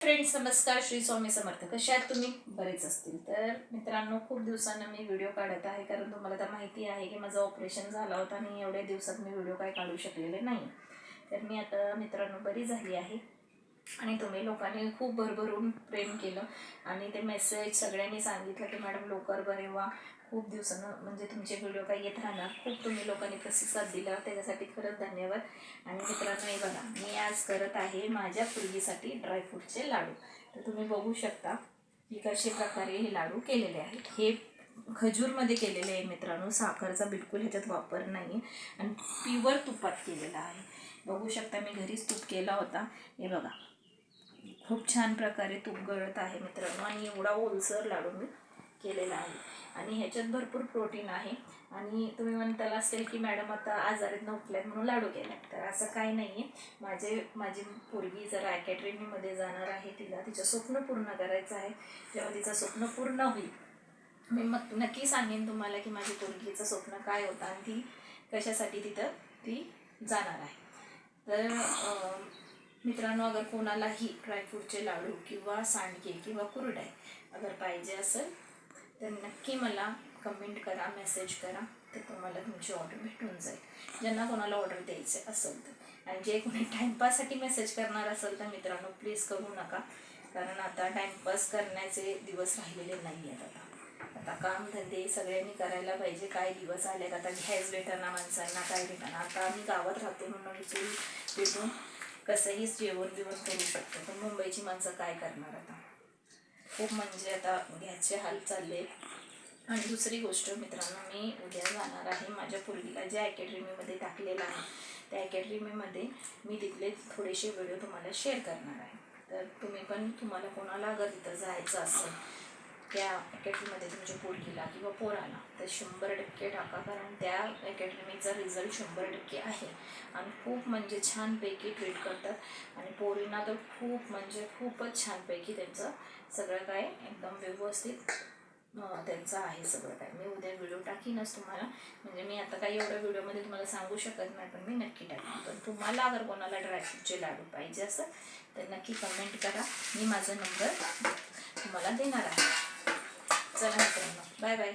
Friends नमस्कार, श्री स्वामी समर्थ. कशा आहात तुम्ही? बरेच असतील. तर मित्रांनो, खूप दिवसांना मी व्हिडिओ काढत आहे, कारण तुम्हाला तर माहिती आहे की माझं ऑपरेशन झालं होतं आणि एवढ्या दिवसात मी व्हिडिओ काय काढू शकलेले नाही. तर मी आता मित्रांनो बरी झाली आहे आणि तुम्ही लोकांनी खूप भरभरून प्रेम केलं आणि ते मेसेज सगळ्यांनी सांगितलं की मॅडम लवकर बरे व्हा, खूप दिवसानं म्हणजे तुमचे व्हिडिओ काही येत राहणार. खूप तुम्ही लोकांनी प्रतिसाद दिला, त्याच्यासाठी खरंच धन्यवाद. आणि मित्रांनो हे बघा, मी आज करत आहे माझ्या मुलगीसाठी ड्रायफ्रूटचे लाडू. तर तुम्ही बघू शकता की कशा प्रकारे हे लाडू केलेले आहेत. हे खजूरमध्ये केलेले आहे मित्रांनो, साखरचा बिलकुल ह्याच्यात वापर नाही आणि प्युअर तुपात केलेला आहे. बघू शकता मी घरीच तूप केला होता. हे बघा, खूप छान प्रकारे तूप गळत आहे मित्रांनो आणि एवढा ओलसर लाडू मी केलेला आहे आणि ह्याच्यात भरपूर प्रोटीन आहे. आणि तुम्ही म्हणताल असेल की मॅडम आता आजारीत उठल्यात म्हणून लाडू केला, तर असं काही नाही आहे. माझी पोरगी जरा अकॅडमीमध्ये जाणार आहे, तिला तिचं स्वप्न पूर्ण करायचं आहे. जेव्हा तिचं स्वप्न पूर्ण होईल मी मग नक्की सांगेन तुम्हाला की माझी पोरगीचं स्वप्न काय होतं आणि ती कशासाठी ती जाणार आहे. तर मित्रांनो, अगर कोणालाही ड्रायफ्रूटचे लाडू किंवा सांडगे किंवा कुरडे अगर पाहिजे असेल तर नक्की मला कमेंट करा, मेसेज करा, तर तुम्हाला तुमची ऑर्डर भेटून जाईल. ज्यांना कोणाला ऑर्डर द्यायचे असेल तर. आणि जे कोणी टाईमपाससाठी मेसेज करणार असेल तर मित्रांनो प्लीज करू नका, कारण आता टाईमपास करण्याचे दिवस राहिलेले नाही आहेत. आता कामधंदे सगळ्यांनी करायला पाहिजे. काय दिवस आले आता घ्यायच भेटणार माणसांना, काय भेटणार. आता आम्ही गावात राहतो म्हणून विचारून भेटून कसंही जेवण करू शकतो, पण मुंबईची माणसं काय करणार आता. खूप म्हणजे आता घ्यायचे हाल चालले. आणि दुसरी गोष्ट मित्रांनो, मी उद्या जाणार आहे माझ्या पोरगीला ज्या अकॅडमीमध्ये टाकलेलं आहे त्या अकॅडमीमध्ये मी तिथले थोडेसे व्हिडिओ तुम्हाला शेअर करणार आहे. तर तुम्हाला कोणाला अगर तिथं जायचं असेल त्या अकॅडमीमध्ये तुमच्या पोरगीला किंवा पोराला, तर 100% टाका, कारण त्या अकॅडमीचा रिझल्ट 100% आहे आणि खूप म्हणजे छानपैकी ट्रीट करतात आणि पोरींना तर खूपच छानपैकी त्यांचं सगळं काय एकदम व्यवस्थित त्यांचं आहे सगळं काय. मी उद्या व्हिडिओ टाकीनच तुम्हाला, म्हणजे मी आता काही एवढ्या व्हिडिओमध्ये तुम्हाला सांगू शकत नाही, पण मी नक्की टाकेन. पण तुम्हाला अगर कोणाला ड्रायफ्रूटचे लाडू पाहिजे असेल तर नक्की कमेंट करा, मी माझा नंबर तुम्हाला देणार आहे. चला मित्रांनो, बाय बाय.